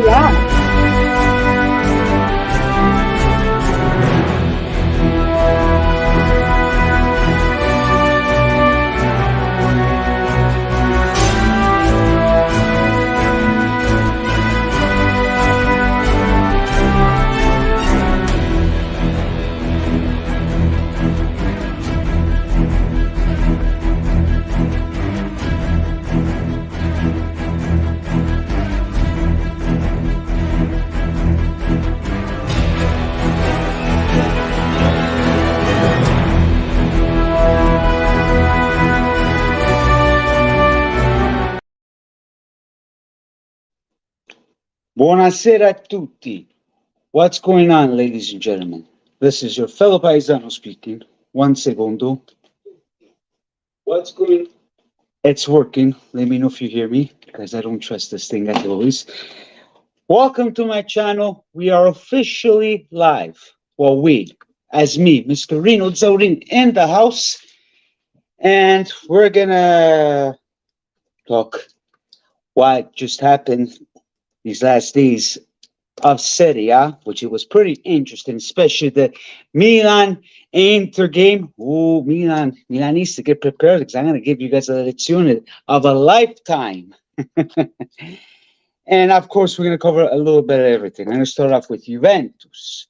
Serie A. Buonasera a tutti. What's going on, ladies and gentlemen? This is your fellow paesano speaking. One secondo. What's going? It's working. Let me know if you hear me, because I don't trust this thing as always. Welcome to my channel. We are officially live. Well, as me, Mr. Rino Zaurin, in the house. And we're gonna talk what just happened these last days of Serie A, which it was pretty interesting, especially the Milan-Inter game. Oh, Milan needs to get prepared, because I'm going to give you guys a lezione of a lifetime. And, of course, we're going to cover a little bit of everything. I'm going to start off with Juventus,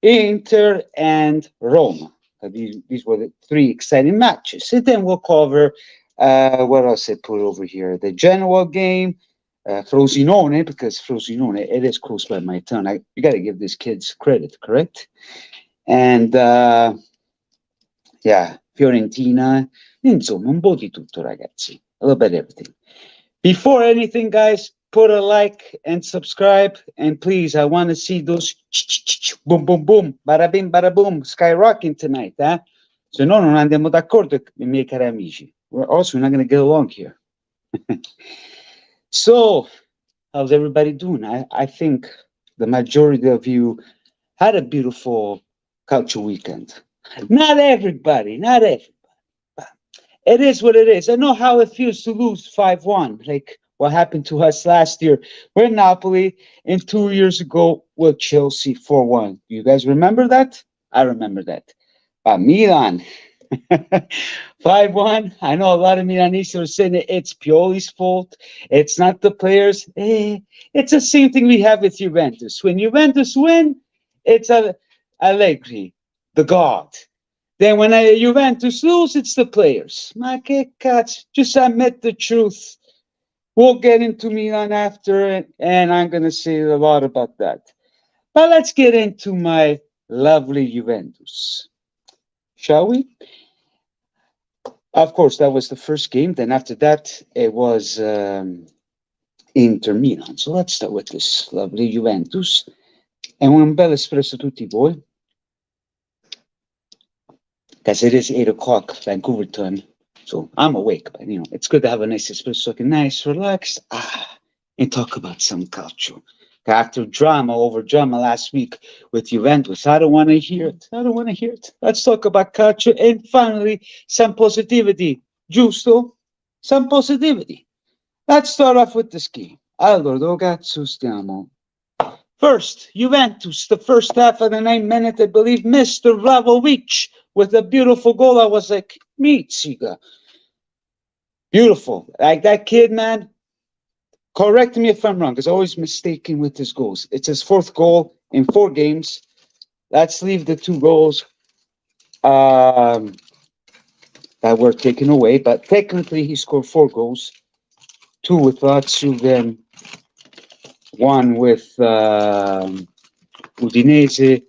Inter, and Roma. These were the three exciting matches. And then we'll cover, what else I put over here? The Genoa game, Frosinone, because Frosinone, it is close by my town. You got to give these kids credit, correct? And yeah, Fiorentina, insomma, un po' di tutto, ragazzi. A little bit of everything. Before anything, guys, put a like and subscribe, and please, I want to see those boom, boom, boom, bada bim, bada boom, skyrocketing tonight, eh? Se no, non andiamo d'accordo, miei cari amici. We're also not going to get along here. So, how's everybody doing? I think the majority of you had a beautiful culture weekend. Not everybody. But it is what it is. I know how it feels to lose 5-1, like what happened to us last year with Napoli, and 2 years ago with Chelsea 4-1. You guys remember that? I remember that. But Milan, 5-1. I know a lot of Milanists are saying it's Pioli's fault. It's not the players. It's the same thing we have with Juventus. When Juventus win, it's Allegri, the god. Then when Juventus lose, it's the players. Ma che cazzo? Just admit the truth. We'll get into Milan after, and I'm going to say a lot about that. But let's get into my lovely Juventus. Shall we? Of course, that was the first game. Then after that, it was intermilan. So let's start with this lovely Juventus. And un bel espresso a tutti voi. Because it is 8 o'clock Vancouver time. So I'm awake, but you know, it's good to have a nice espresso, looking nice, relaxed, and talk about some culture. After drama over drama last week with Juventus, I don't want to hear it. Let's talk about culture, and finally, some positivity. Giusto? Some positivity. Let's start off with this game. Allora, dove cazzo stiamo? First, Juventus, the first half of the 9 minutes, I believe, Mr. Vlahovic with a beautiful goal. I was like, Mizzica. Beautiful. Like that kid, man. Correct me if I'm wrong, because I'm always mistaken with his goals. It's his 4th goal in 4 games. Let's leave the 2 goals that were taken away. But technically, he scored 4 goals. 2 with Lazio, then 1 with Udinese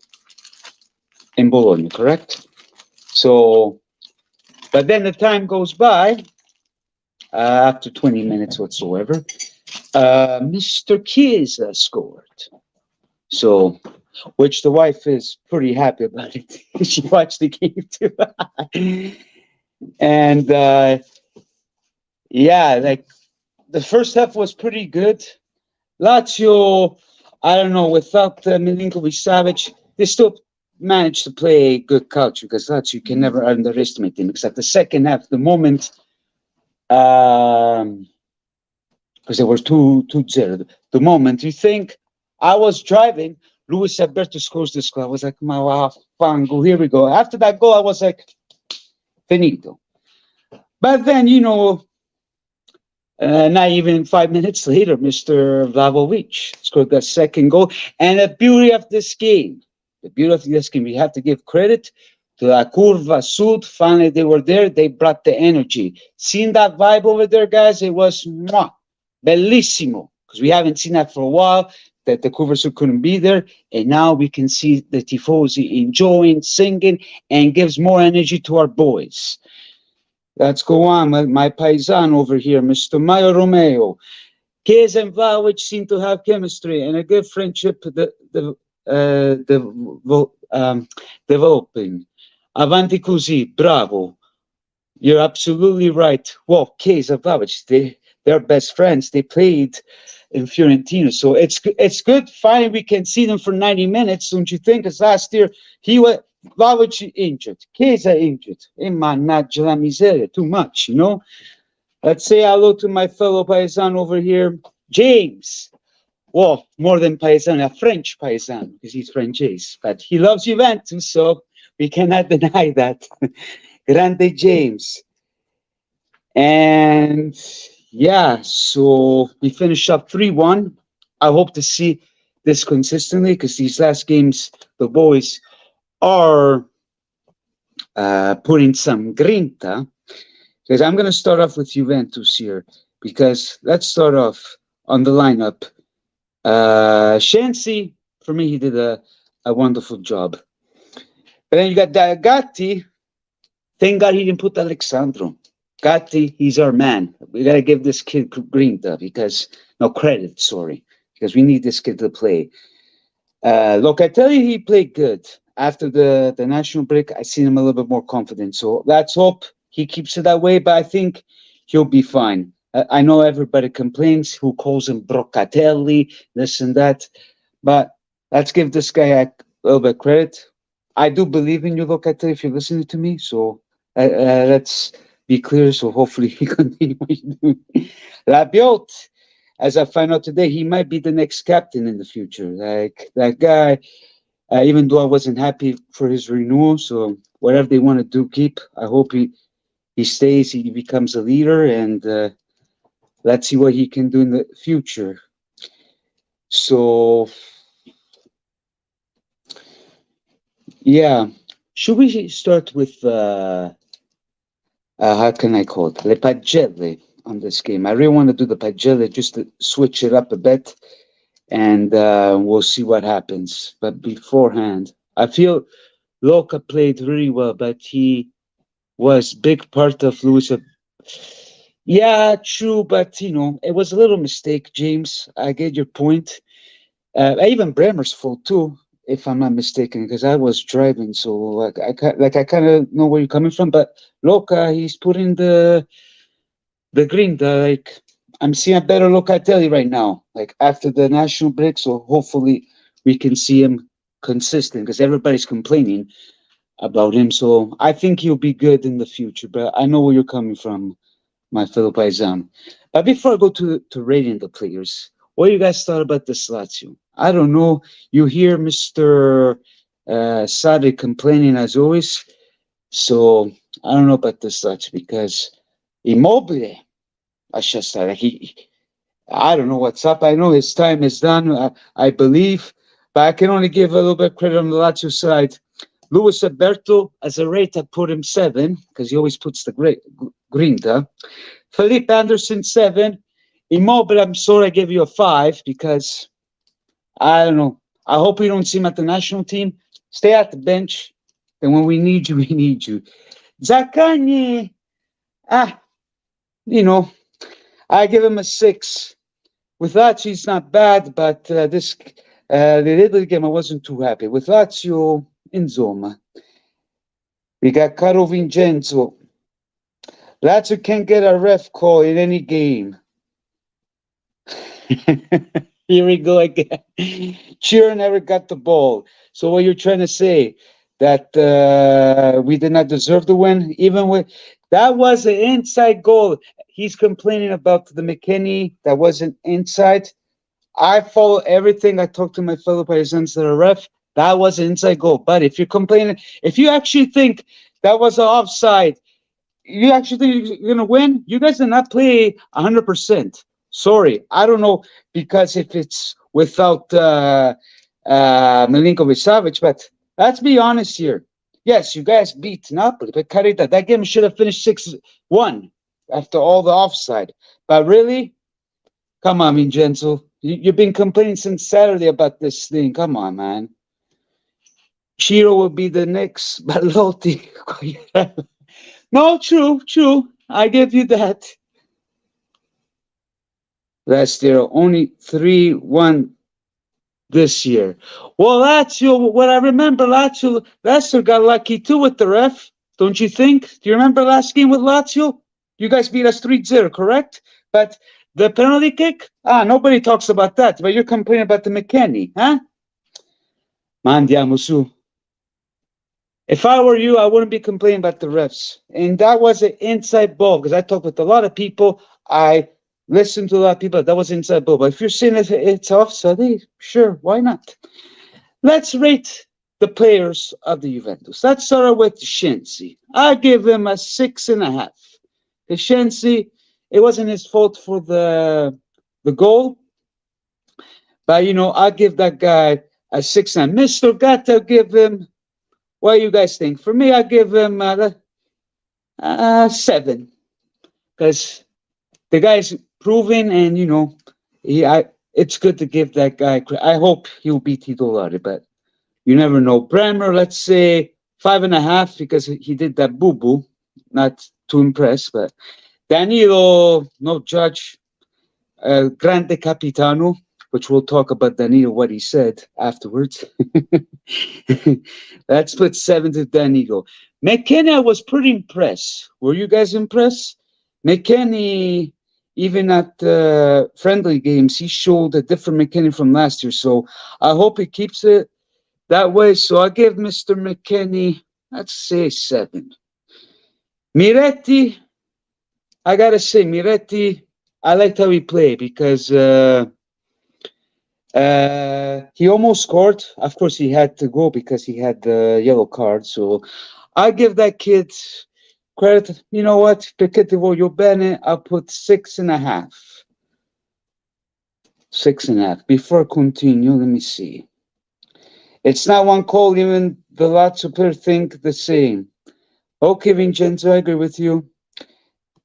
and Bologna, correct? So, but then the time goes by, after 20 minutes whatsoever. Mr. Chiesa scored. So, which the wife is pretty happy about it. She watched the game too. And yeah, like the first half was pretty good. Lazio, I don't know, without Milinkovic-Savic, they still managed to play good culture, because Lazio, you can never underestimate them. Except the second half, the moment because they were 2-0. The moment you think I was driving, Luis Alberto scores this goal. I was like, wow, fango, here we go. After that goal, I was like, finito. But then, not even 5 minutes later, Mr. Vlahovic scored the second goal. And the beauty of this game, we have to give credit to La Curva Sud. Finally, they were there. They brought the energy. Seeing that vibe over there, guys, it was bellissimo. Because we haven't seen that for a while, that the Curva Sud couldn't be there. And now we can see the Tifosi enjoying, singing, and gives more energy to our boys. Let's go on with my paisan over here, Mr. Mario Romeo. Chiesa and Vlahovic seem to have chemistry and a good friendship developing. Avanti così, bravo. You're absolutely right. Well, Chiesa and Vlahovic, they're best friends. They played in Fiorentina, so it's good. Finally, we can see them for 90 minutes. Don't you think? Because last year Vlahovic injured, Chiesa injured. Mannaggia la miseria, too much, Let's say hello to my fellow paisan over here, James. Well, more than paisan, a French paisan, because he's Frenchese. But he loves Juventus, so we cannot deny that. Grande James. And yeah, so we finished up 3-1. I hope to see this consistently, because these last games, the boys are putting some grinta. Because I'm going to start off with Juventus here, because let's start off on the lineup. Shensi, for me, he did a wonderful job. But then you got Gatti. Thank God he didn't put Alexandro. Gatti, he's our man. We got to give this kid grinta, because we need this kid to play. Locatelli, he played good. After the national break, I seen him a little bit more confident. So let's hope he keeps it that way, but I think he'll be fine. I know everybody complains who calls him Brocatelli, this and that, but let's give this guy a little bit of credit. I do believe in you, Locatelli, if you're listening to me. So let's be clear. So hopefully he continue what he's doing. Rabiot, as I find out today, he might be the next captain in the future. Like that guy. Even though I wasn't happy for his renewal, so whatever they want to do, keep. I hope he stays, he becomes a leader, and let's see what he can do in the future. So, yeah, should we start with how can I call it? Le pagelle on this game. I really want to do the pagelle just to switch it up a bit. And we'll see what happens. But beforehand, I feel Loca played really well, but he was big part of Luis. Yeah, true, but it was a little mistake, James. I get your point. Even Bremer's fault too, if I'm not mistaken, because I was driving, so I kind of know where you're coming from. But Loca, he's putting the grinta, I'm seeing a better Locatelli right now, after the national break. So hopefully we can see him consistent, because everybody's complaining about him. So I think he'll be good in the future. But I know where you're coming from, my fellow paisan. But before I go to rating the players, what do you guys thought about this Lazio? I don't know. You hear Mr. Sade complaining as always. So I don't know about this Lazio, because Immobile. I don't know what's up. I know his time is done, I believe, but I can only give a little bit of credit on the Lazio side. Luis Alberto, as a rate, I put him 7, because he always puts the grinta. Felipe Anderson, 7. Immobile, I'm sorry I gave you a 5, because, I don't know. I hope we don't see him at the national team. Stay at the bench, and when we need you, we need you. Zaccagni, I give him a 6. With Lazio, he's not bad, but the Italy game, I wasn't too happy. With Lazio, insomma. We got Caro Vincenzo. Lazio can't get a ref call in any game. Here we go again. Chiro never got the ball. So what you're trying to say, that we did not deserve the win? Even with that was an inside goal. he's complaining about the McKinney that wasn't inside. I follow everything. I talk to my fellow paisans that are ref. That was an inside goal. But if you're complaining, if you actually think that was an offside, you actually think you're going to win, you guys did not play 100%. Sorry. I don't know, because if it's without Milinkovic Savic, but let's be honest here. Yes, you guys beat Napoli, but Carita, that game should have finished 6-1 after all the offside. But really, come on, Vincenzo. You've been complaining since Saturday about this thing. Come on, man. Shiro will be the next Balotti. No, true. I give you that. Last year, only 3-1 this year. Well, Lazio, what I remember, Lazio got lucky too with the ref. Don't you think? Do you remember last game with Lazio? You guys beat us 3-0, correct? But the penalty kick? Nobody talks about that. But you're complaining about the McKennie, huh? Ma andiamo su. If I were you, I wouldn't be complaining about the refs. And that was an inside ball, because I talked with a lot of people. I listened to a lot of people. That was inside ball. But if you're saying it's offside, sure, why not? Let's rate the players of the Juventus. Let's start with Shensi. I give him a 6.5. Shensi, it wasn't his fault for the goal. But, I give that guy a 6.5. Mr. Gatta, give him, what do you guys think? For me, I give him 7. Because the guy's proven, and, it's good to give that guy credit. I hope he'll beat Titolare, but you never know. Bremer, let's say 5.5, because he did that boo-boo. Not too impressed, but Danilo, no judge. Grande Capitano, which we'll talk about Danilo, what he said afterwards. Let's put 7 to Danilo. McKenna was pretty impressed. Were you guys impressed? McKenny, even at friendly games, he showed a different McKenny from last year. So I hope he keeps it that way. So I give Mr. McKenny, let's say 7. Miretti, I gotta say, Miretti, I liked how he played, because he almost scored. Of course, he had to go because he had the yellow card. So I give that kid credit. You know what? Perché ti voglio bene, I'll put 6.5. 6.5. Before I continue, let me see. It's not one call, even the Lazio players think the same. Okay, Vincenzo, I agree with you.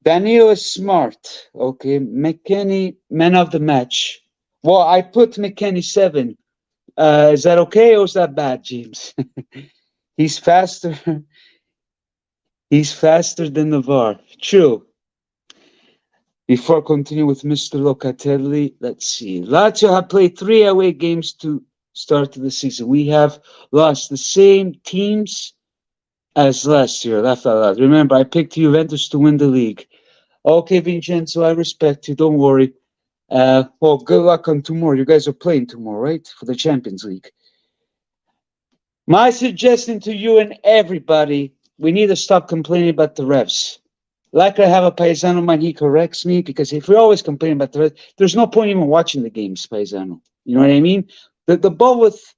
Danilo is smart. Okay, McKennie, man of the match. Well, I put McKennie 7. Is that okay, or is that bad, James? He's faster. He's faster than the VAR. True. Before I continue with Mr. Locatelli, let's see. Lazio have played 3 away games to start the season. We have lost the same teams as last year. Laugh out loud. Remember, I picked Juventus to win the league. Okay, Vincenzo, I respect you. Don't worry. Well, good luck on tomorrow. You guys are playing tomorrow, right? For the Champions League. My suggestion to you and everybody, we need to stop complaining about the refs. Like I have a paisano man, he corrects me, because if we're always complaining about the refs, there's no point even watching the games, paisano. You know what I mean? The ball with,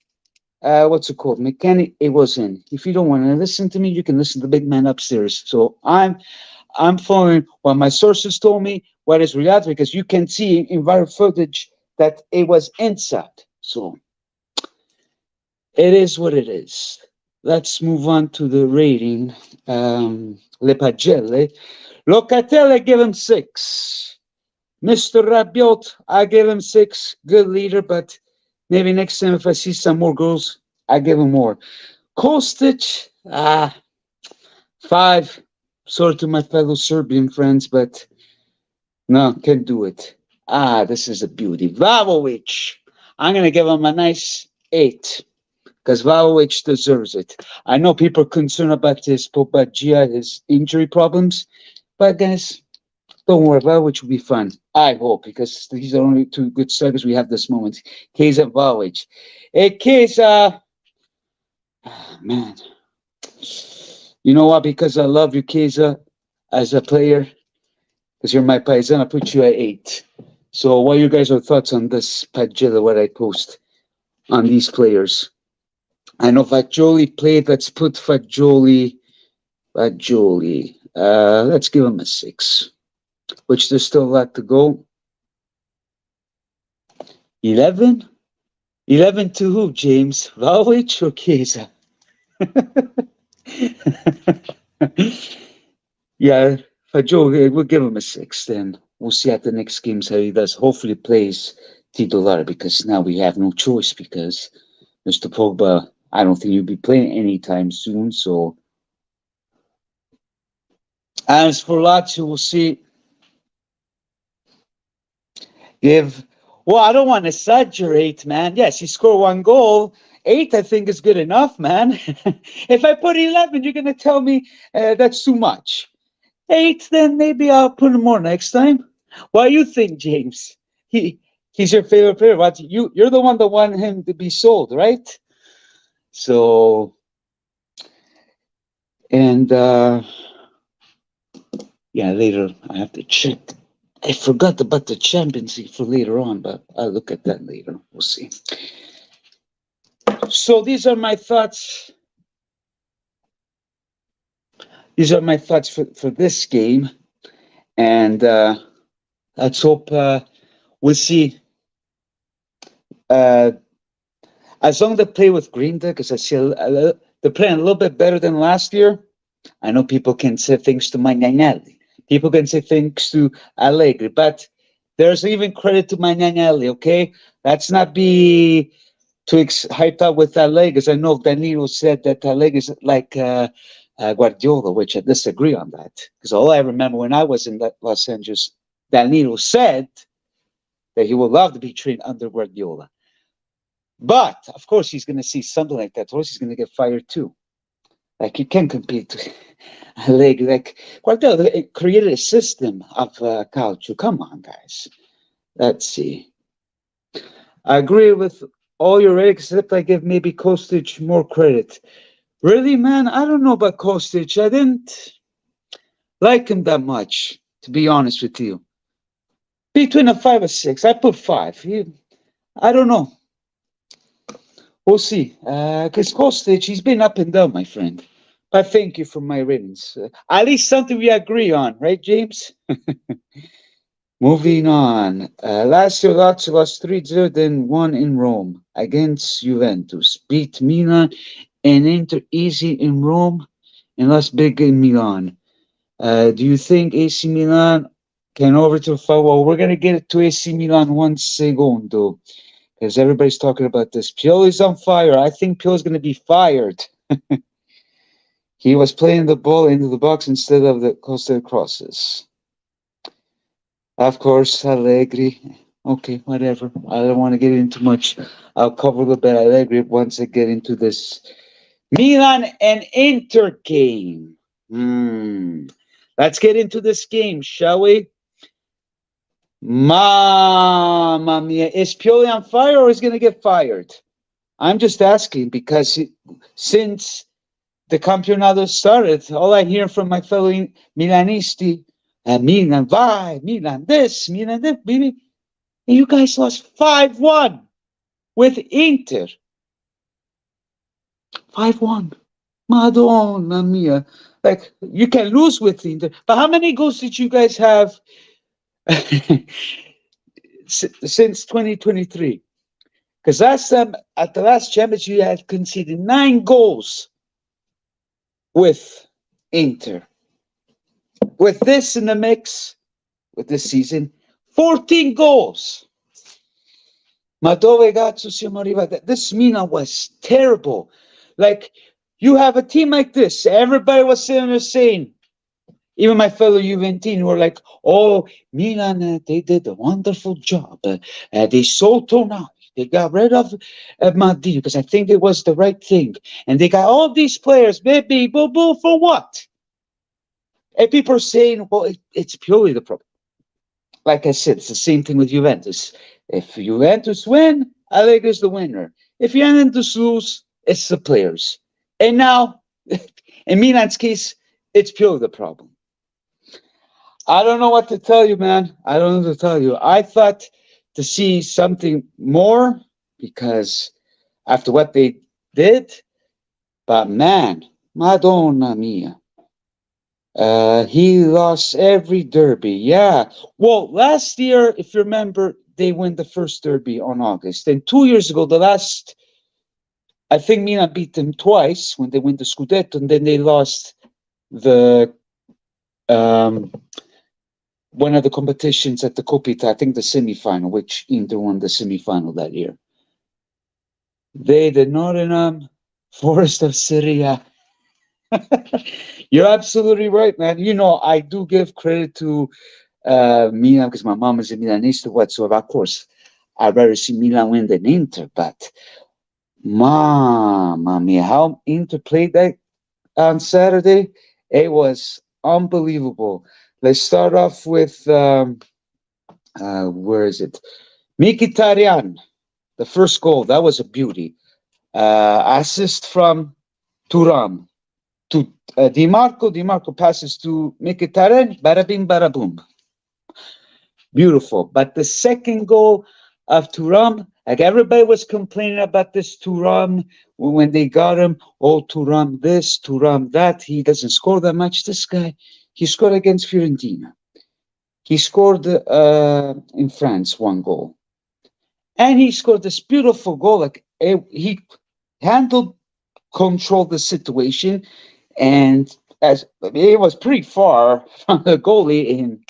what's it called? McKennie, it was in. If you don't want to listen to me, you can listen to the big man upstairs. So I'm following what my sources told me, what is reality, because you can see in viral footage that it was inside. So it is what it is. Let's move on to the rating. Le Pagelle. Locatelli, I give him 6. Mr. Rabiot, I give him 6. Good leader, but maybe next time if I see some more goals, I give him more. Kostic, 5. Sorry to my fellow Serbian friends, but no, can't do it. This is a beauty. Vlahovic, I'm going to give him a nice 8, because Vlahovic deserves it. I know people are concerned about his Popagia, his injury problems, but guys, don't worry, Vlahovic will be fun. I hope, because these are only 2 good strikers we have this moment. Chiesa and Vlahovic. Chiesa, man. You know what? Because I love you, Chiesa, as a player. because you're my paisano, I put you at 8. So what are you guys' thoughts on this pagella, what I post on these players? I know Fagioli played. Let's put Fagioli. Let's give him a 6, which there's still a lot to go. 11? 11 to who, James? Vlahovic or Chiesa? Yeah, Fagioli, we'll give him a 6 then. We'll see at the next games how he does. Hopefully plays Titular, because now we have no choice, because Mr. Pogba, I don't think he'll be playing anytime soon. So as for Lazio, we'll see. Well, I don't want to exaggerate, man. Yes, he scored 1 goal. 8, I think, is good enough, man. If I put 11, you're going to tell me that's too much. 8, then maybe I'll put him more next time. What do you think, James? He's your favorite player. What you're the one that want him to be sold, right? So, and yeah, later I have to check. I forgot about the Champions League for later on, but I'll look at that later. We'll see. So these are my thoughts. These are my thoughts for this game. And let's hope we'll see. As long as they play with Grinda, because I see they're playing a little bit better than last year. I know people can say thanks to Magnanelli. People can say thanks to Allegri, but there's even credit to Magnanelli, okay? Let's not be too hyped up with Allegri, because I know Danilo said that Allegri is like Guardiola, which I disagree on that. Because all I remember when I was in Los Angeles, Danilo said that he would love to be trained under Guardiola. But, of course, he's going to see something like that, or else he's going to get fired too. Like, you can't compete with Allegri. Like, Guardiola created a system of calcio. Come on, guys. Let's see. I agree with all your ratings, except I give maybe Kostic more credit. Really, man? I don't know about Kostic. I didn't like him that much, to be honest with you. Between a 5 or 6. I put 5. I don't know. We'll see. Because Kostic, he's been up and down, my friend. But thank you for my ratings. At least something we agree on, right, James? Moving on. Last year, Lazio lost 3-0, then won in Rome against Juventus. Beat Milan and Inter easy in Rome and lost big in Milan. Do you think AC Milan can overturn? Well, we're going to get to AC Milan 1 secondo, because everybody's talking about this. Pioli's on fire. I think Pioli's going to be fired. He was playing the ball into the box instead of the coastal crosses. Of course, Allegri. Okay, whatever. I don't want to get into much. I'll cover the bit Allegri once I get into this Milan and Inter game. Let's get into this game, shall we? Mamma mia. Is Pioli on fire, or is he going to get fired? I'm just asking, because since the Campionato started, all I hear from my fellow Milanisti, Milan, vai, Milan this, baby. And you guys lost 5-1 with Inter. 5-1. Madonna mia. Like, you can lose with Inter. But how many goals did you guys have since 2023? Because last time, at the last Champions, you had conceded 9 goals with Inter. With this in the mix, with this season, 14 goals. Ma dove cazzo siamo arrivati? This Milan was terrible. Like, you have a team like this. Everybody was sitting there saying, even my fellow Juventini were like, oh, Milan, they did a wonderful job. They sold Tonali. They got rid of Maldini, because I think it was the right thing. And they got all these players, baby, boo-boo, for what? And people are saying, well, it's purely the problem. Like I said, it's the same thing with Juventus. If Juventus win, Allegri's the winner. If Juventus lose, it's the players. And now, in Milan's case, it's purely the problem. I don't know what to tell you, man. I don't know what to tell you. I thought to see something more because after what they did, but man, Madonna mia. He lost every derby. Yeah. Well, last year, if you remember, they win the first derby on August. And 2 years ago, the last, I think Milan beat them twice when they win the Scudetto, and then they lost the um, one of the competitions at the Copita, I think the semifinal, which Inter won the semifinal that year. They, the Nottingham Forest of Serie A. You're absolutely right, man. You know, I do give credit to Milan because my mom is a Milanista whatsoever. Of course, I'd rather see Milan win than Inter, but mamma mia, how Inter played that on Saturday, it was unbelievable. Let's start off with where is it? Mkhitaryan, the first goal. That was a beauty. Assist from Turam to Di Marco. Di Marco passes to Mkhitaryan. Bada bing, bada boom. Beautiful. But the second goal of Turam, like everybody was complaining about this Turam when they got him. Oh, Turam this, Turam that. He doesn't score that much. This guy, he scored against Fiorentina. He scored in France 1 goal. And he scored this beautiful goal. Like he handled, controlled the situation, and as it was pretty far from the goalie, and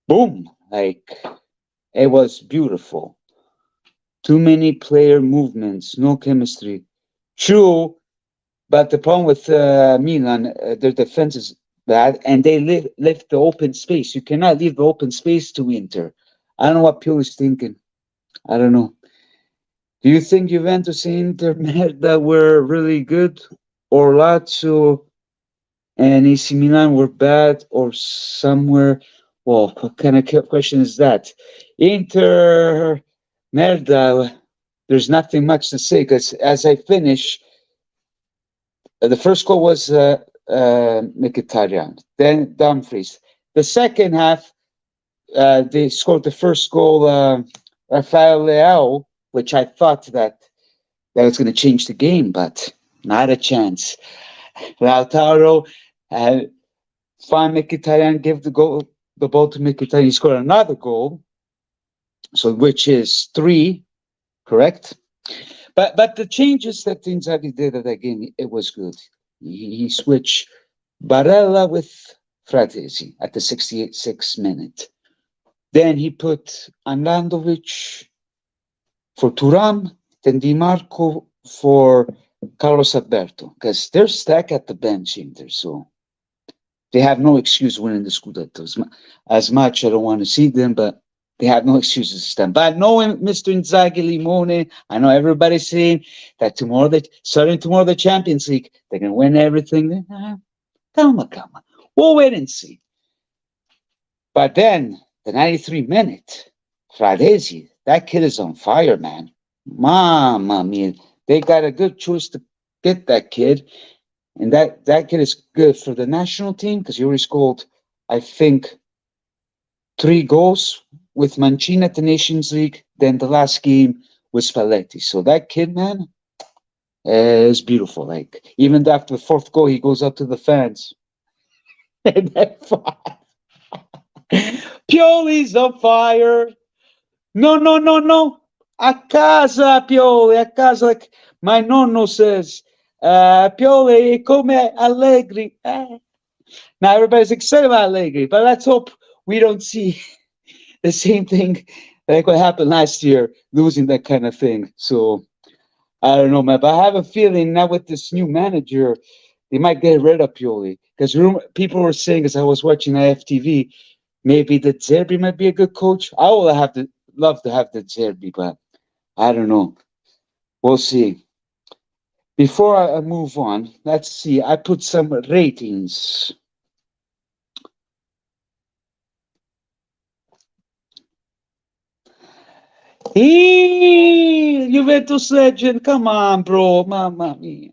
boom, like it was beautiful. Too many player movements, no chemistry. True, but the problem with Milan, their defense is bad, and they left the open space. You cannot leave the open space to Inter. I don't know what Pioli's thinking. I don't know. Do you think Juventus and Inter that were really good, or Lazio and AC Milan were bad, or somewhere? Well, what kind of question is that? Inter merda. There's nothing much to say because as I finish, the first goal was Mkhitaryan, then Dumfries. The second half, they scored the first goal, Rafael Leao, which I thought that was going to change the game, but not a chance. Lautaro found Mkhitaryan, give the ball to Mkhitaryan. He scored another goal, so which is 3, correct? But the changes that Inzaghi did at that game, it was good. He switched Barella with Fratesi at the 68th minute. Then he put Andanovic for Turam, then Di Marco for Carlos Alberto, because they're stacked at the bench in there, so they have no excuse winning the Scudetto. As much I don't want to see them, but they have no excuses to stand. But knowing Mr. Inzaghi Limone, I know everybody's saying that starting tomorrow, the Champions League, they're going to win everything. Calma. We'll wait and see. But then, the 93 minute, Fradesi, that kid is on fire, man. Mamma mia. They got a good choice to get that kid. And that kid is good for the national team because he already scored, I think, 3 goals with Mancini at the Nations League. Then the last game with Spalletti. So that kid, man, is beautiful. Like, even after the 4th goal, he goes up to the fans. And Pioli's on fire. No. A casa, Pioli, a casa. Like my nonno says, Pioli, come Allegri. Now everybody's excited about Allegri, but let's hope we don't see the same thing like what happened last year, losing that kind of thing. So I don't know, man. But I have a feeling now with this new manager, they might get rid of Pioli because people were saying as I was watching IFTV, maybe the Zerbi might be a good coach. I would love to have the Zerbi, but I don't know. We'll see. Before I move on, let's see. I put some ratings. Juventus legend. Come on, bro. Mamma mia.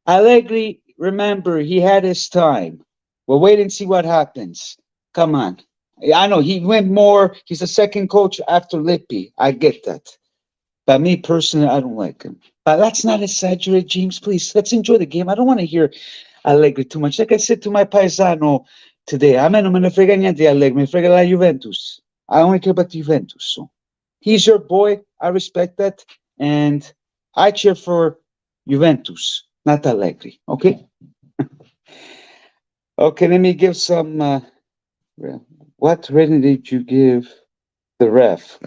Allegri, remember, he had his time. We'll wait and see what happens. Come on. I know he went more. He's the second coach after Lippi. I get that. But me personally, I don't like him. But let's not exaggerate, James, please. Let's enjoy the game. I don't want to hear Allegri too much. Like I said to my paesano today, a me non me ne frega niente di Allegri, me frega la Juventus. I only care about the Juventus. So he's your boy. I respect that. And I cheer for Juventus, not Allegri. Okay? Okay, let me give some. What rating did you give the ref?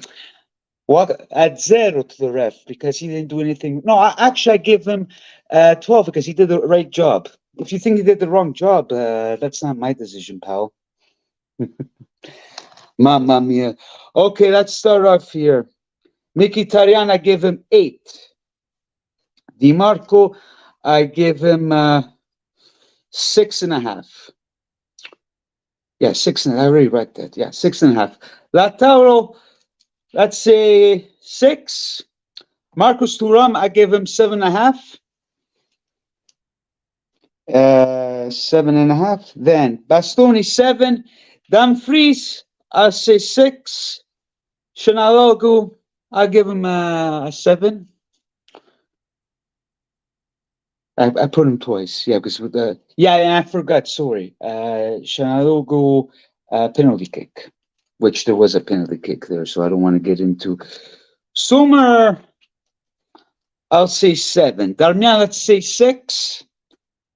What at zero to the ref because he didn't do anything. No, I give him 12 because he did the right job. If you think he did the wrong job, that's not my decision, pal. Mamma mia. Okay, let's start off here. Mkhitaryan, I give him 8. Di Marco, I give him 6.5. Yeah, 6.5. I already read that. Yeah, 6.5. Lautaro, let's say 6. Marcus Thuram, I give him 7.5. 7.5. Then Bastoni 7. Dumfries, I'll say 6. Shanalogu, I'll give him a 7. I put him twice, yeah, because with the and I forgot. Sorry, Shanalogu penalty kick, which there was a penalty kick there, so I don't want to get into. Sommer, I'll say 7. Darmian, let's say 6.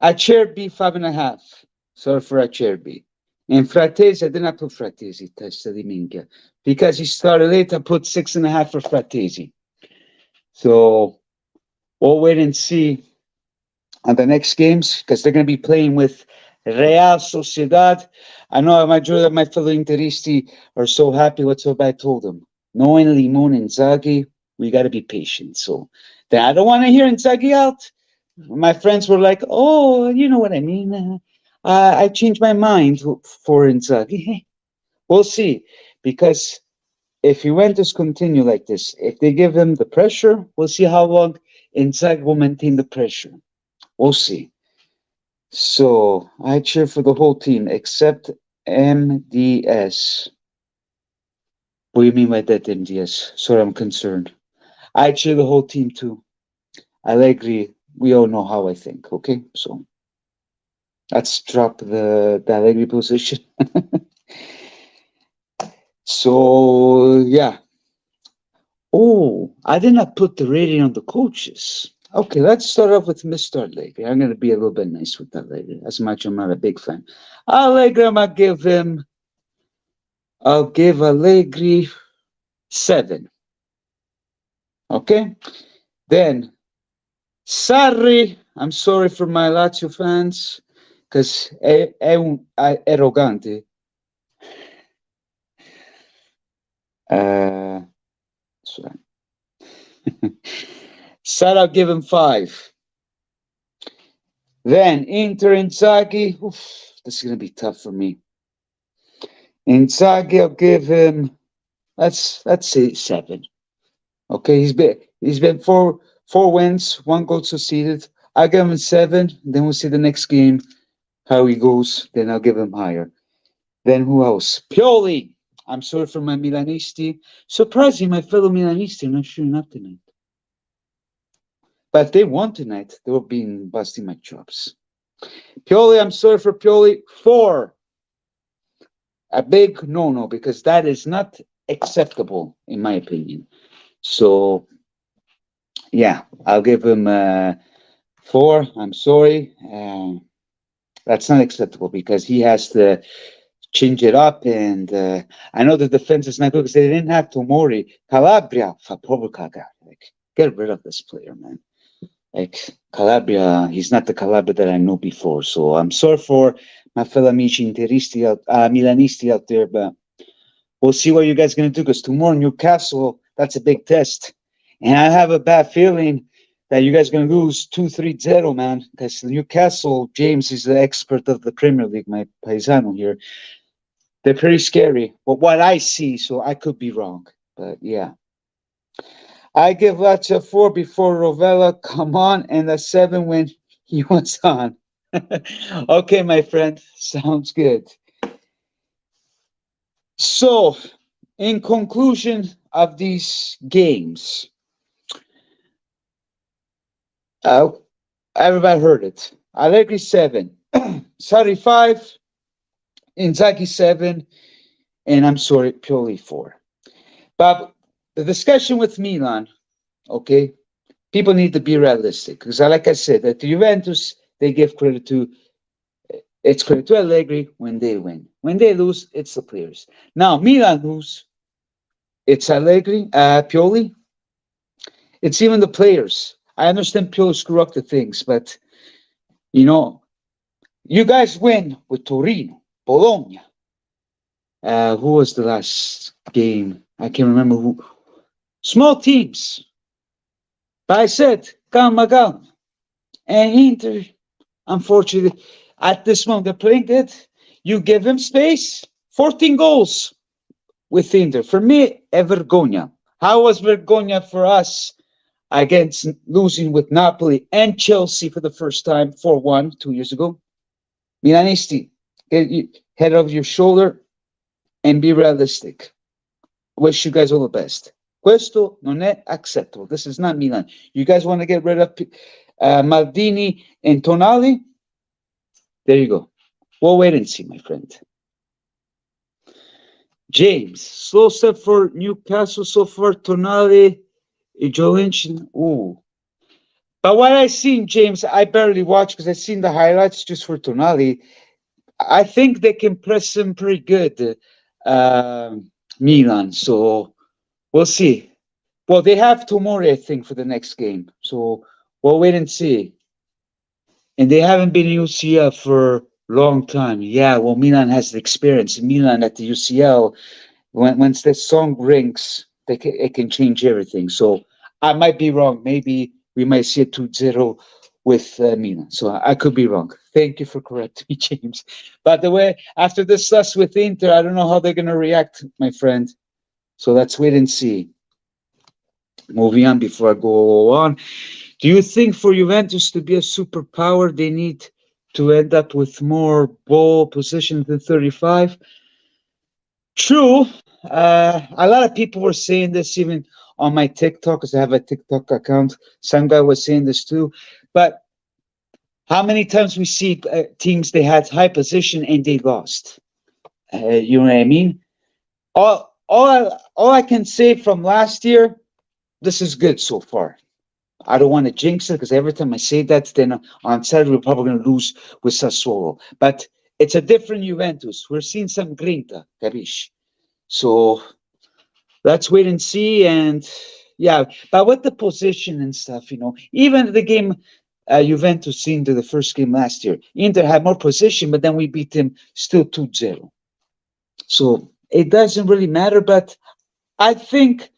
Acerbi 5.5. Sorry for Acerbi. And Fratesi, I did not put Fratesi, testa di minchia, because he started late. I put 6.5 for Fratesi. So we'll wait and see on the next games because they're going to be playing with Real Sociedad. I know a majority of my fellow Interisti are so happy with what I told them. Knowing Limon and Inzaghi, we got to be patient. So I don't want to hear Inzaghi out. My friends were like, "Oh, you know what I mean. I changed my mind for Inzaghi." We'll see, because if Juventus continue like this, if they give him the pressure, we'll see how long Inzaghi will maintain the pressure. We'll see. So I cheer for the whole team except MDS. What do you mean by that, MDS? Sorry, I'm concerned. I cheer the whole team too. Allegri, we all know how I think, okay? So let's drop the Allegri position. So, yeah. Oh, I did not put the rating on the coaches. Okay, let's start off with Mr. Allegri. I'm going to be a little bit nice with Allegri, as much as I'm not a big fan. Allegri, I'll give Allegri 7. Okay? Then, Sarri, I'm sorry for my Lazio fans, because è arrogante. Sorry. Sarri, I'll give him 5. Then, Inter Inzaghi, this is going to be tough for me. Inzaghi, I'll give him, let's say 7. Okay, he's been 4 wins, 1 goal succeeded. I'll give him 7. Then we'll see the next game how he goes. Then I'll give him higher. Then who else? Pioli. I'm sorry for my Milanisti. Surprising, my fellow Milanisti are not showing up tonight. But if they won tonight, they would be busting my chops. Pioli, I'm sorry for Pioli. 4. A big no-no, because that is not acceptable, in my opinion. So, yeah, I'll give him 4. I'm sorry. That's not acceptable because he has to change it up. And I know the defense is not good because they didn't have Tomori. Calabria, like, get rid of this player, man. Like, Calabria, he's not the Calabria that I know before. So I'm sorry for my fellow amici Milanisti out there, but we'll see what you guys are going to do because tomorrow Newcastle, that's a big test. And I have a bad feeling that you guys are going to lose 2-3-0, man, because Newcastle, James is the expert of the Premier League, my paesano here. They're pretty scary. But what I see, so I could be wrong. But, yeah. I give Lazio 4 before Rovella come on and a 7 when he was on. Okay, my friend. Sounds good. So, in conclusion of these games, uh, everybody heard it. Allegri 7, Sarri 5, Inzaghi 7, and I'm sorry, Pioli 4. But the discussion with Milan, okay, people need to be realistic because, like I said, at the Juventus, they give credit to it's credit to Allegri when they win. When they lose, it's the players. Now Milan lose, it's Allegri, Pioli. It's even the players. I understand Pioli screw up the things, but you know, you guys win with Torino, Bologna. Who was the last game? I can't remember who. Small teams. But I said, calma, calma. And Inter, unfortunately, at this moment, they're playing good. You give him space, 14 goals with Inter. For me, a vergogna. How was vergogna for us against losing with Napoli and Chelsea for the first time 4-1 2 years ago? Milanisti, get your head over your shoulder and be realistic. Wish you guys all the best. Questo non è acceptable. This is not Milan. You guys want to get rid of Maldini and Tonali? There you go. We'll wait and see, my friend. James, slow step for Newcastle so far. Tonali, Joe Lynch. Ooh. But what I seen, James, I barely watched because I seen the highlights just for Tonali. I think they can press him pretty good, Milan. So we'll see. Well, they have Tomori, I think, for the next game. So we'll wait and see. And they haven't been in UCL for a long time. Yeah, well, Milan has the experience. Milan at the UCL, once the song rings, it can change everything. So I might be wrong. Maybe we might see a 2-0 with Milan. So I could be wrong. Thank you for correcting me, James. By the way, after this loss with Inter, I don't know how they're going to react, my friend. So let's wait and see. Moving on before I go on. Do you think for Juventus to be a superpower, they need to end up with more ball possession than 35? True. A lot of people were saying this even on my TikTok, because I have a TikTok account. Some guy was saying this too. But how many times we see teams they had high position and they lost? You know what I mean? All I can say from last year, this is good so far. I don't want to jinx it because every time I say that, then on Saturday we're probably going to lose with Sassuolo. But it's a different Juventus. We're seeing some grinta, capisci? So let's wait and see. And yeah, but with the position and stuff, even the game Juventus into the first game last year, Inter had more position, but then we beat them still 2-0. So it doesn't really matter. But I think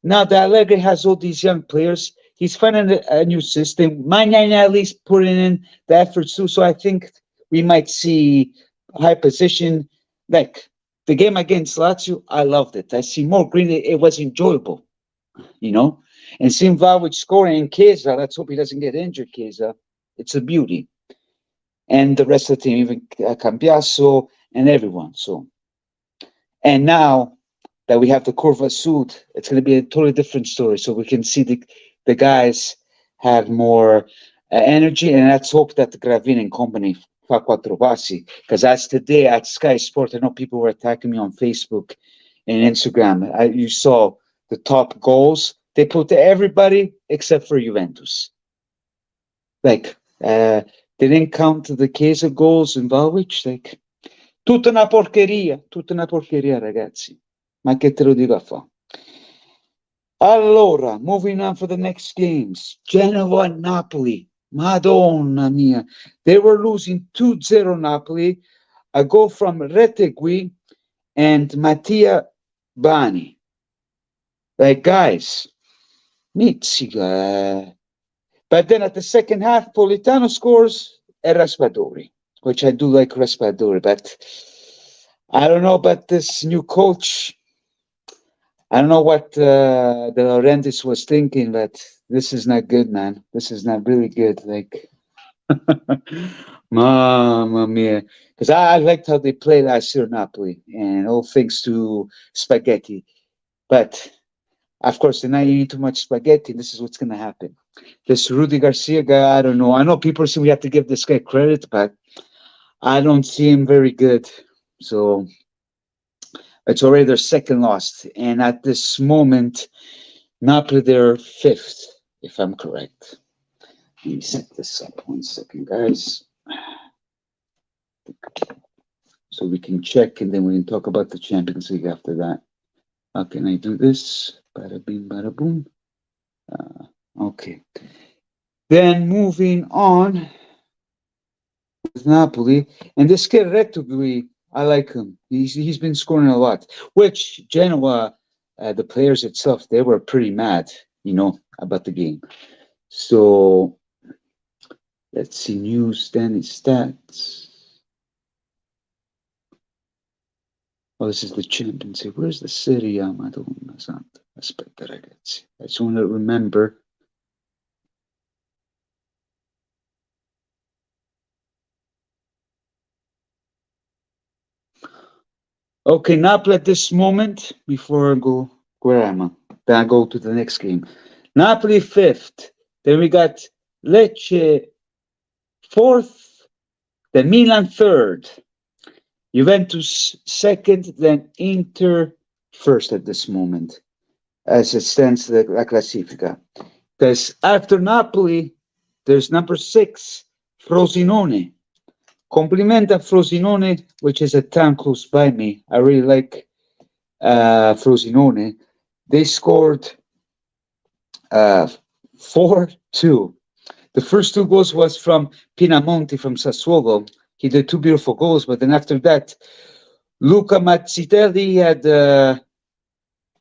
now that Allegri has all these young players, he's finding a new system. Magnan at least putting in the efforts too. So I think we might see high position. Like the game against Lazio, I loved it. I see more green. It was enjoyable, And seeing Vlahovic scoring in Chiesa, let's hope he doesn't get injured, Chiesa. It's a beauty. And the rest of the team, even Cambiasso and everyone. So, and now that we have the Curva Sud, it's going to be a totally different story. So we can see the guys have more energy, and let's hope that Gravina and company fa quattro passi. Because as today at Sky Sport, I know people were attacking me on Facebook and Instagram. You saw the top goals. They put everybody except for Juventus. Like, they didn't count the Chiesa goals in Vlahovic. Like, tutta una porcheria, ragazzi. Ma che te lo dico a fa? Allora, moving on for the next games. Genoa and Napoli. Madonna mia. They were losing 2-0 Napoli. A goal from Retegui and Mattia Bani. Like, guys, mizzica. But then at the second half, Politano scores and Raspadori, which I do like Raspadori, but I don't know about this new coach. I don't know what De Laurentiis was thinking, but this is not good, man. This is not really good. Like, Mamma mia. Because I liked how they played last year, Napoli, and all thanks to spaghetti. But of course, they're not eating too much spaghetti. This is what's going to happen. This Rudy Garcia guy, I don't know. I know people say we have to give this guy credit, but I don't see him very good. So it's already their second loss. And at this moment, Napoli, they're fifth, if I'm correct. Let me set this up 1 second, guys. So we can check and then we can talk about the Champions League after that. How can I do this? Bada bing, bada boom. Okay. Then moving on with Napoli. And this kid Rettogui, I like him. He's been scoring a lot. Which Genoa, the players itself, they were pretty mad, about the game. So let's see, new standing stats. Oh, this is the Champions League. Where's the Serie A? Madonna Santa. Aspetta, ragazzi. I just want to remember. Okay, Napoli at this moment, before I go, where am I? Then I go to the next game. Napoli fifth. Then we got Lecce fourth. Then Milan third. Juventus second. Then Inter first at this moment, as it stands la classifica. Because after Napoli, there's number 6, Frosinone. Complimenta Frosinone, which is a town close by me. I really like Frosinone. They scored 4-2. The first 2 goals was from Pinamonti from Sassuolo. He did 2 beautiful goals, but then after that, Luca Mazzitelli had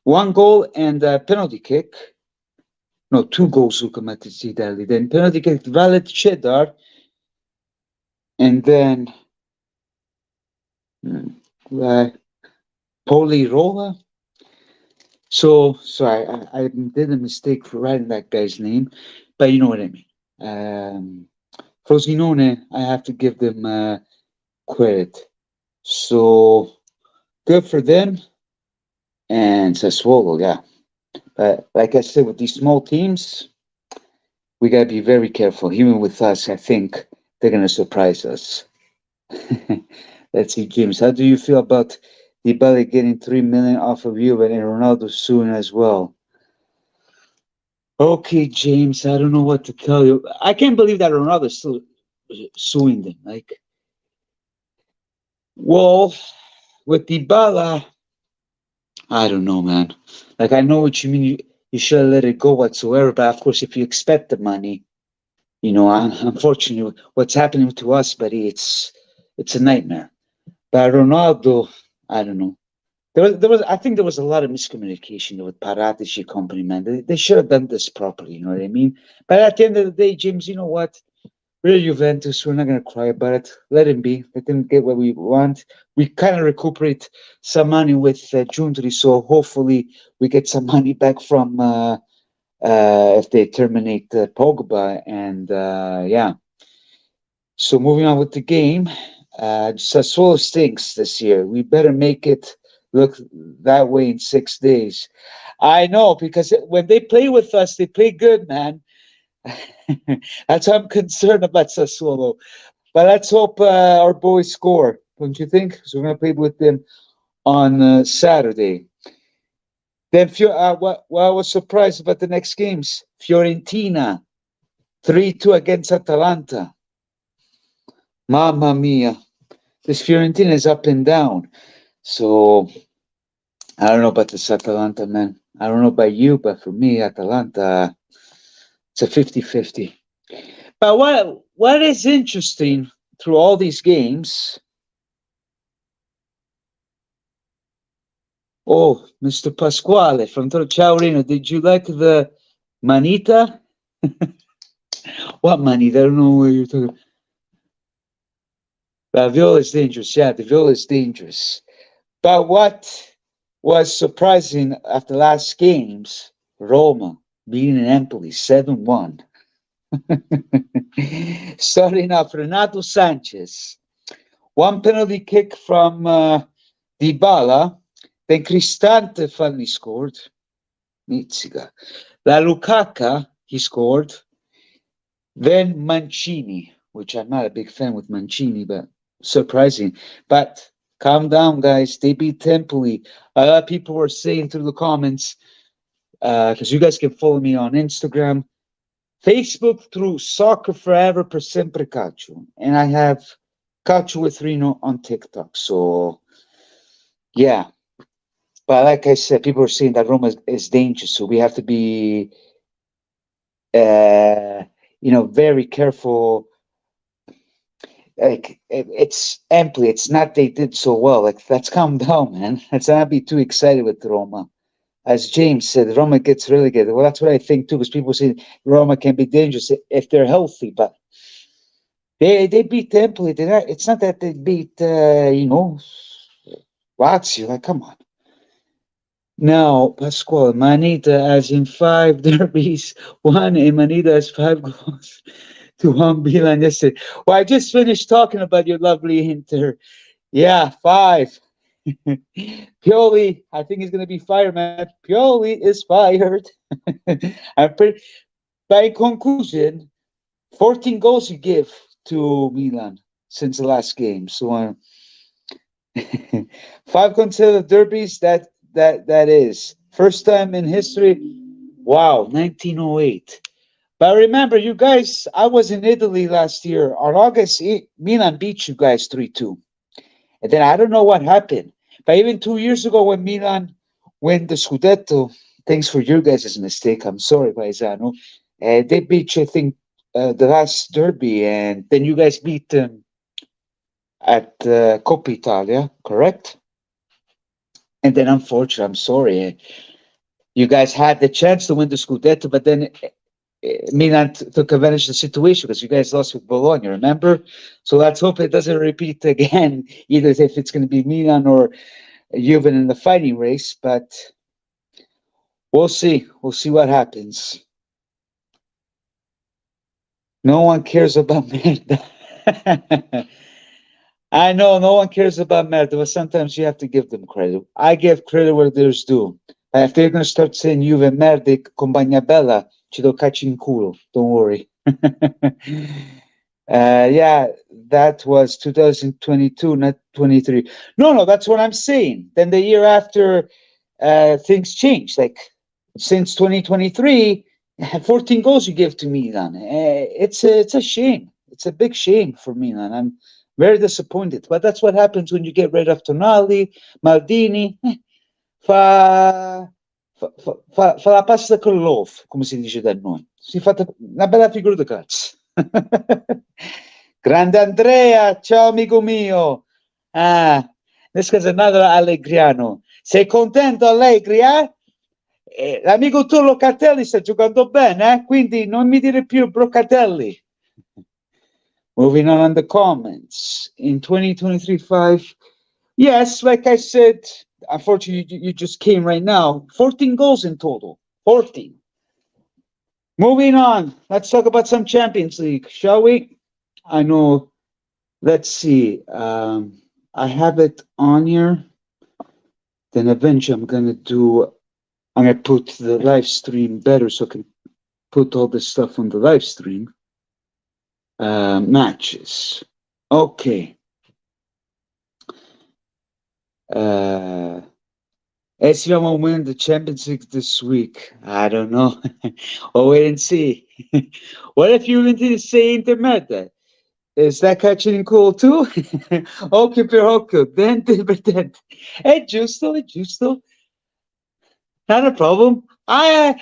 1 goal and a penalty kick. No, 2 goals, Luca Mazzitelli. Then penalty kick, Valet Cheddar. And then Polirola. So I did a mistake for writing that guy's name, but you know what I mean. Frosinone, I have to give them credit. So good for them. And Sassuolo, yeah. But like I said, with these small teams, we got to be very careful. Even with us, I think they're going to surprise us. Let's see, James. How do you feel about Dybala getting 3 million off of you and Ronaldo soon as well? Okay, James. I don't know what to tell you. I can't believe that Ronaldo's still suing them. Well, with Dybala, I don't know, man. I know what you mean. You should let it go whatsoever. But of course, if you expect the money, unfortunately, what's happening to us, buddy, it's a nightmare. But Ronaldo, I don't know. I think there was a lot of miscommunication with Paratici company, man. They should have done this properly, you know what I mean? But at the end of the day, James, you know what? We're Juventus. We're not going to cry about it. Let him be. Let him get what we want. We kind of recuperate some money with Giuntoli, so hopefully we get some money back from if they terminate Pogba. And yeah. So moving on with the game, Sassuolo stinks this year. We better make it look that way in 6 days. I know, because when they play with us, they play good, man. That's why I'm concerned about Sassuolo. But let's hope our boys score, don't you think? So we're going to play with them on Saturday. Then, what I was surprised about the next games. Fiorentina, 3-2 against Atalanta. Mamma mia. This Fiorentina is up and down. So, I don't know about this Atalanta, man. I don't know about you, but for me, Atalanta, it's a 50-50. But what is interesting through all these games... Oh, Mr. Pasquale from Ciao Reno, did you like the manita? What manita? I don't know what you're talking about. The viola is dangerous. Yeah, the viola is dangerous. But what was surprising after last games, Roma beating Empoli 7-1. Starting off, Renato Sanchez. One penalty kick from Dybala. Then Cristante finally scored. Mizzica. La Lukaku, he scored. Then Mancini, which I'm not a big fan with Mancini, but surprising. But calm down, guys. They beat Empoli. A lot of people were saying through the comments, because you guys can follow me on Instagram, Facebook, through Soccer Forever per Sempre Calcio. And I have Calcio with Rino on TikTok. So, yeah. But like I said, people are saying that Roma is dangerous. So we have to be, very careful. Like it's Empoli. It's not they did so well. Like, let's calm down, man. Let's not be too excited with Roma. As James said, Roma gets relegated. Well, that's what I think too, because people say Roma can be dangerous if they're healthy, but they beat Empoli. It's not that they beat Lazio. Like, come on. Now, Pasquale, Manita as in 5 derbies, won, and Manita has 5 goals to 1 Milan yesterday. Well, I just finished talking about your lovely Inter. Yeah, 5. Pioli, I think he's going to be fired, man. Pioli is fired. By conclusion, 14 goals you give to Milan since the last game. So 5 consecutive derbies. That is first time in history. Wow, 1908. But remember, you guys, I was in Italy last year. On August 8th, Milan beat you guys 3-2. And then I don't know what happened. But even 2 years ago when Milan won the Scudetto, thanks for your guys' mistake. I'm sorry, Paesano. They beat you, I think, the last derby. And then you guys beat them at Coppa Italia, correct? And then, unfortunately, I'm sorry, you guys had the chance to win the Scudetto, but then Milan took advantage of the situation because you guys lost with Bologna, remember? So let's hope it doesn't repeat again, either if it's going to be Milan or Juve in the fighting race, but we'll see. We'll see what happens. No one cares about Merda. I know no one cares about Merda, but sometimes you have to give them credit. I give credit where there's due. If they're going to start saying Juve Merda con Bagnabella, ci do cacci in culo. Don't worry. Yeah, that was 2022, not 23. No, that's what I'm saying. Then the year after, things changed. Like, since 2023, 14 goals you give to Milan. It's a shame. It's a big shame for Milan. I'm very disappointed. But that's what happens when you get rid of Tonali, Maldini. Fa la pasta con l'off, come si dice da noi. Si fa una bella figura di cazzo. Grande Andrea, ciao amico mio. This is another Allegriano. Sei contento, Allegri, eh? L'amico tuo Locatelli sta giocando bene, eh? Quindi non mi dire più Brocatelli. Moving on the comments. In 2023-5, yes, like I said, unfortunately, you just came right now. 14 goals in total. 14. Moving on. Let's talk about some Champions League, shall we? I know. Let's see. I have it on here. Then eventually I'm going to put the live stream better so I can put all this stuff on the live stream. Matches. Okay. ACM will win the Champions League this week. I don't know. We'll wait and see. What if Juventus say intermilan? Is that catching cool too? Occhio per occhio, dente per dente. È giusto, è giusto. Not a problem. I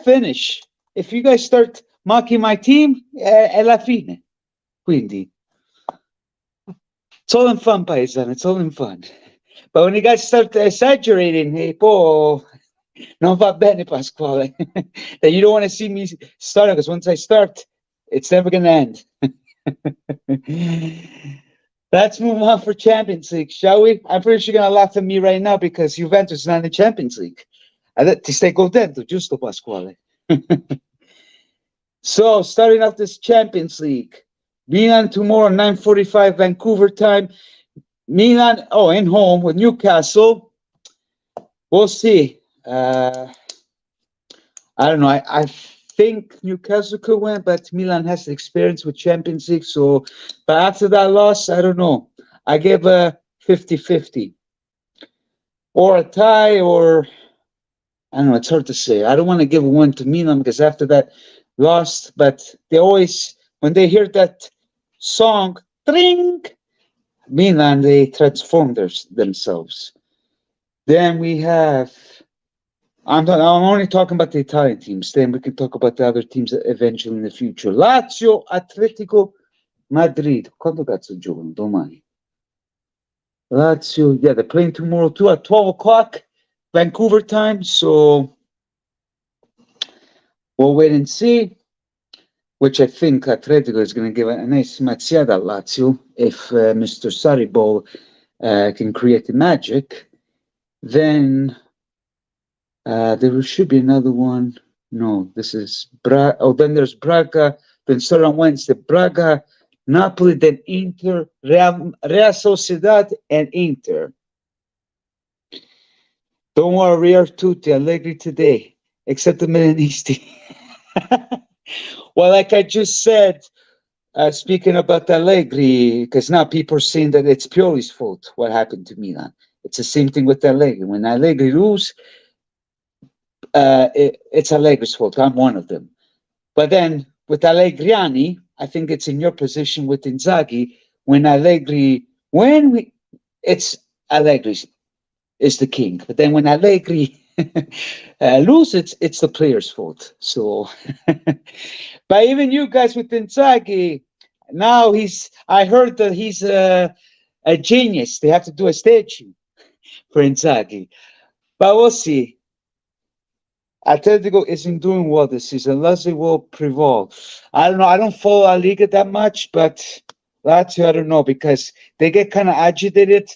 finish. If you guys start mocking my team, è la fine. Quindi, it's all in fun, Paesan. It's all in fun. But when you guys start exaggerating, hey, po, non va bene, Pasquale. That you don't want to see me starting, because once I start, it's never going to end. Let's move on for Champions League, shall we? I'm pretty sure you're going to laugh at me right now because Juventus is not in the Champions League. Ti stai contento, giusto, Pasquale? So starting off this Champions League, Milan tomorrow 9:45 Vancouver time. Milan, in home with Newcastle. We'll see. I don't know. I think Newcastle could win, but Milan has experience with Champions League. So, but after that loss, I don't know. I give a 50-50 or a tie, or I don't know. It's hard to say. I don't want to give one to Milan because after that lost, but they always, when they hear that song, drink, Milan, they transform themselves. Then we have. I'm only talking about the Italian teams. Then we can talk about the other teams eventually in the future. Lazio, Atletico Madrid. Quando cazzo giocano? Domani. Lazio, yeah, they're playing tomorrow too at 12 o'clock Vancouver time. So we'll wait and see. Which I think Atletico is going to give a nice mazziata at Lazio if Mr. Sarri can create the magic. Then there should be another one. No, this is Braga. Oh, then there's Braga. Then start on Wednesday, Braga, Napoli, then Inter, Real Sociedad, and Inter. Don't worry, we are tutti allegri today, except the Milanisti. Well, like I just said, speaking about Allegri, because now people are saying that it's Pioli's fault what happened to Milan. It's the same thing with Allegri. When Allegri lose, it's Allegri's fault. I'm one of them. But then with Allegriani, I think it's in your position with Inzaghi. It's Allegri is the king. But then when Allegri loses, it's the player's fault. So, but even you guys with Inzaghi, now I heard that he's a genius. They have to do a statue for Inzaghi. But we'll see. Atletico isn't doing well this season. Lazio will prevail. I don't know. I don't follow La Liga that much, but Lazio, I don't know, because they get kind of agitated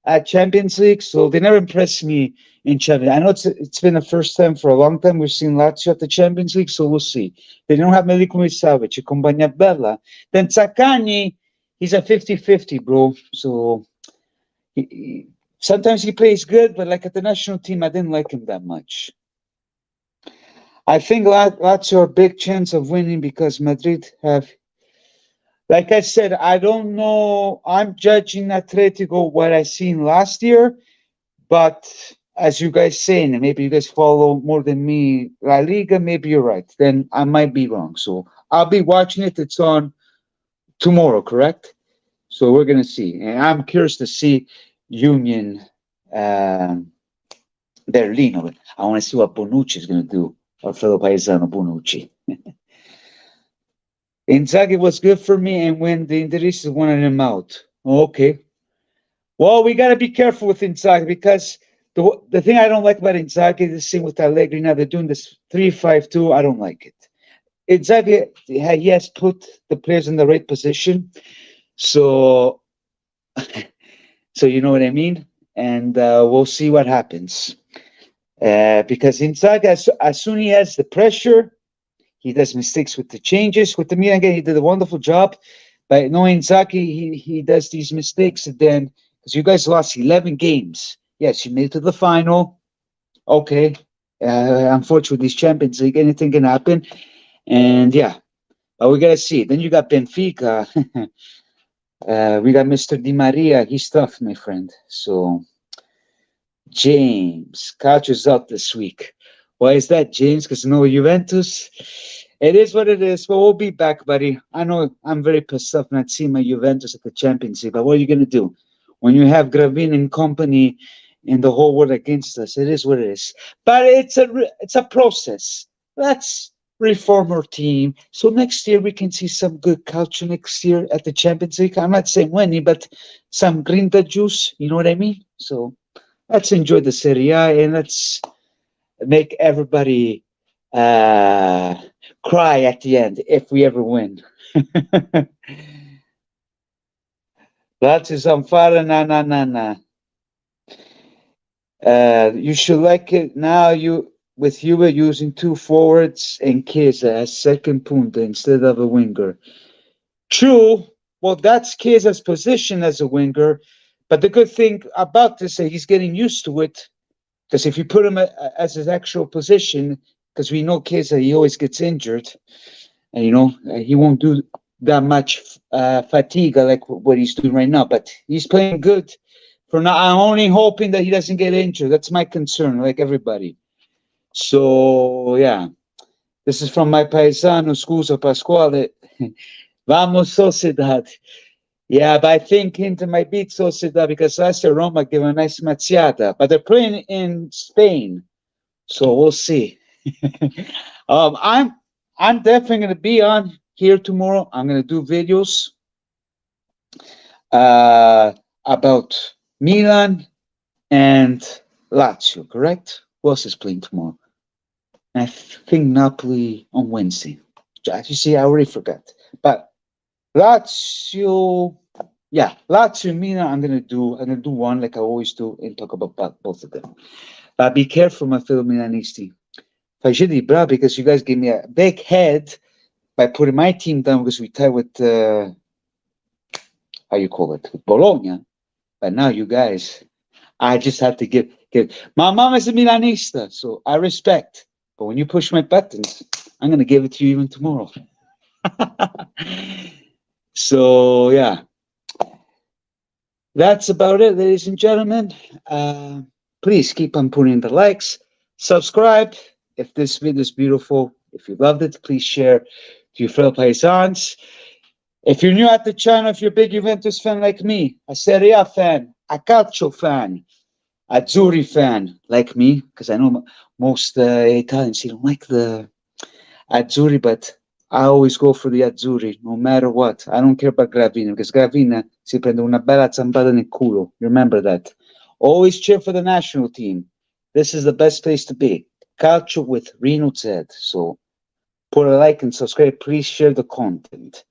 at Champions League, so they never impress me in Champions. I know it's been the first time for a long time we've seen Lazio at the Champions League, so we'll see. They don't have Milinkovic Savic, Compagnia Bella. Then Zaccagni, he's a 50-50, bro. So sometimes he plays good, but like at the national team, I didn't like him that much. I think Lazio are a big chance of winning because Madrid have, like I said, I don't know. I'm judging Atletico what I seen last year, but as you guys saying, and maybe you guys follow more than me, La Liga, maybe you're right. Then I might be wrong. So I'll be watching it. It's on tomorrow, correct? So we're going to see. And I'm curious to see Union Berlin. I want to see what Bonucci is going to do. Our fellow paesano Bonucci. Inzaghi was good for me, and when the Indiris wanted him out. Okay. Well, we got to be careful with Inzaghi because the thing I don't like about Inzaghi, the same with Allegri, now they're doing this 3-5-2. I don't like it. Inzaghi, he has put the players in the right position. So, so you know what I mean? And we'll see what happens. Because Inzaghi, as soon as he has the pressure, he does mistakes with the changes. With the Milan game, he did a wonderful job. But knowing Inzaghi, he does these mistakes. And then, because you guys lost 11 games. Yes, you made it to the final. Okay. Unfortunately, this Champions League, anything can happen. And yeah, but we got to see. Then you got Benfica. We got Mr. Di Maria. He's tough, my friend. So, James, Calcio's out this week. Why is that, James? Because no Juventus. It is what it is. But we'll be back, buddy. I know I'm very pissed off not seeing my Juventus at the Champions League. But what are you going to do? When you have Gravin and company in the whole world against us, it is what it is. But it's a process. Let's reform our team. So next year we can see some good culture next year at the Champions League. I'm not saying winning, but some grinta juice. You know what I mean? So let's enjoy the Serie A and let's make everybody cry at the end if we ever win. That is on fire, na. You should like it now. with Juve using two forwards and Chiesa as second punta instead of a winger. True. Well, that's Chiesa's position as a winger. But the good thing about this is he's getting used to it. Because if you put him as his actual position, because we know Chiesa, he always gets injured. And, he won't do that much fatigue like what he's doing right now. But he's playing good for now. I'm only hoping that he doesn't get injured. That's my concern, like everybody. So, yeah. This is from my paesano, scusa Pasquale. Vamos Sociedad. Yeah, but I think Inter might beat Sociedad because last year Roma gave a nice mazziata. But they're playing in Spain, so we'll see. I'm definitely going to be on here tomorrow. I'm going to do videos about Milan and Lazio, correct? Who else is playing tomorrow? I think Napoli on Wednesday. You see, I already forgot. But Lazio, Lazio and Milan, I'm gonna do one like I always do and talk about both of them. But be careful, my fellow Milanisti. Facete bravo because you guys gave me a big head by putting my team down because we tied with how you call it, with Bologna. But now you guys, I just have to give. My mom is a Milanista, so I respect. But when you push my buttons, I'm gonna give it to you even tomorrow. So yeah, that's about it, ladies and gentlemen. Please keep on putting the likes, subscribe if this video is beautiful. If you loved it, please share to your fellow paisans. If you're new at the channel, if you're a big Juventus fan like me, a Serie A fan, a Calcio fan, a Azzurri fan like me, because I know most Italians, don't like the Azzurri, but I always go for the Azzurri, no matter what. I don't care about Gravina, because Gravina si prende una bella zampata nel culo. Remember that. Always cheer for the national team. This is the best place to be. Calcio with Reno Z. So put a like and subscribe. Please share the content.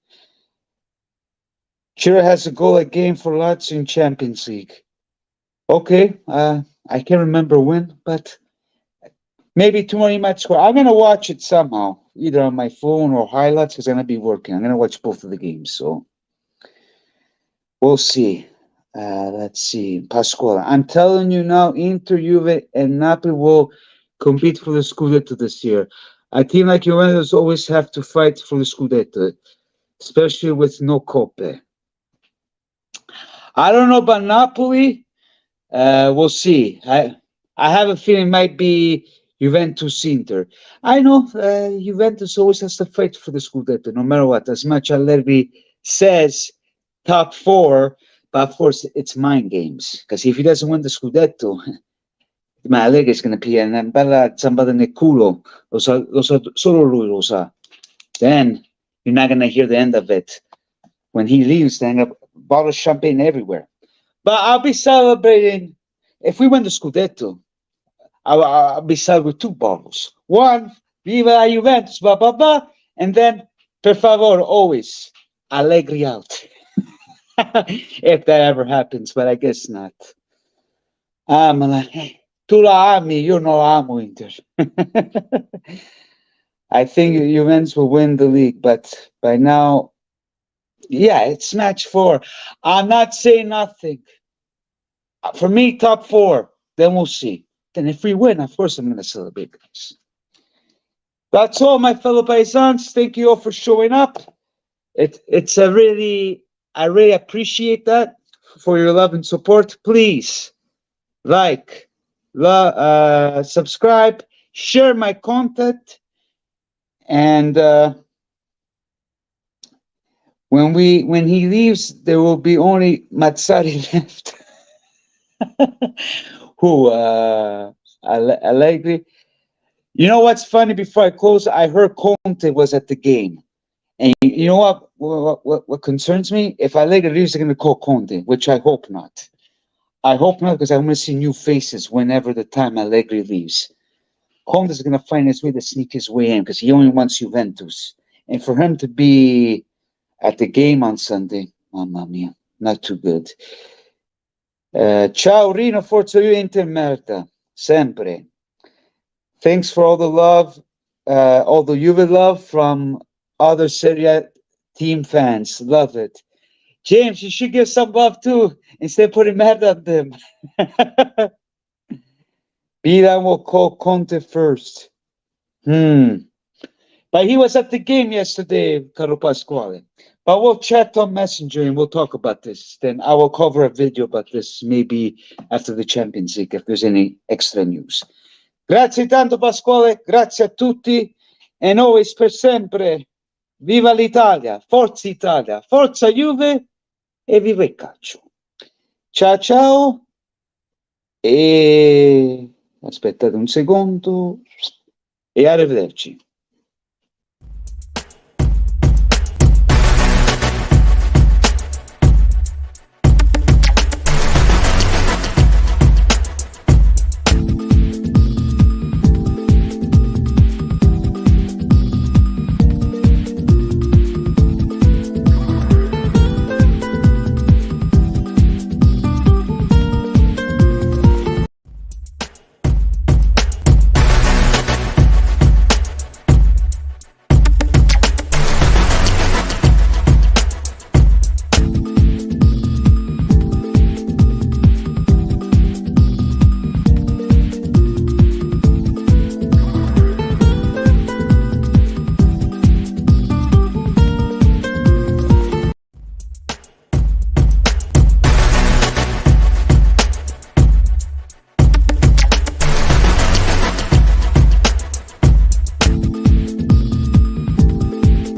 Chira has a goal game for Lazio in Champions League. Okay, I can't remember when, but maybe tomorrow he might score. I'm going to watch it somehow, either on my phone or highlights, because I'm going to be working. I'm going to watch both of the games, so we'll see. Let's see. Pasquale, I'm telling you now, Inter, Juve, and Napoli will compete for the Scudetto this year. A team like Juventus always have to fight for the Scudetto, especially with no Coppe. I don't know about Napoli. We'll see. I have a feeling it might be Juventus Inter. I know Juventus always has to fight for the Scudetto, no matter what. As much as Allegri says top four, but of course it's mind games. Because if he doesn't win the Scudetto, Allegri is going to be una bella zampata nel culo. Lo sa, solo lui lo sa. Then you're not going to hear the end of it. When he leaves, then a bottle of champagne everywhere. But I'll be celebrating. If we win the Scudetto, I'll be celebrating with two bottles. One, Viva la Juventus, blah, blah, blah. And then, per favor, always, Allegri out. If that ever happens, but I guess not. Tu la ami, io non la amo, Inter. I think Juventus will win the league, but by now, yeah, it's match 4. I'm not saying nothing. For me, top 4. Then we'll see. Then if we win, of course, I'm going to celebrate, guys. That's all, my fellow paisans. Thank you all for showing up. It's a really, I really appreciate that for your love and support. Please like, subscribe, share my content, and when he leaves, there will be only Mazzari left. Who Allegri. You know what's funny? Before I close, I heard Conte was at the game, and you know what concerns me? If Allegri leaves, they're going to call Conte, which I hope not. I hope not, because I want to see new faces whenever the time Allegri leaves. Conte is going to find his way to sneak his way in because he only wants Juventus, and for him to be at the game on Sunday, mamma mia, not too good. Ciao Rino, forza io Inter merda, sempre. Thanks for all the love, all the Juve love from other Serie A team fans. Love it. James, you should give some love too, instead of putting mad on them. Milan will call Conte first. But he was at the game yesterday, Caro Pasquale. But we'll chat on Messenger and we'll talk about this. Then I will cover a video about this maybe after the Champions League if there's any extra news. Grazie tanto Pasquale, grazie a tutti and always per sempre. Viva l'Italia, forza Juve e viva il calcio. Ciao ciao e aspettate un secondo e arrivederci.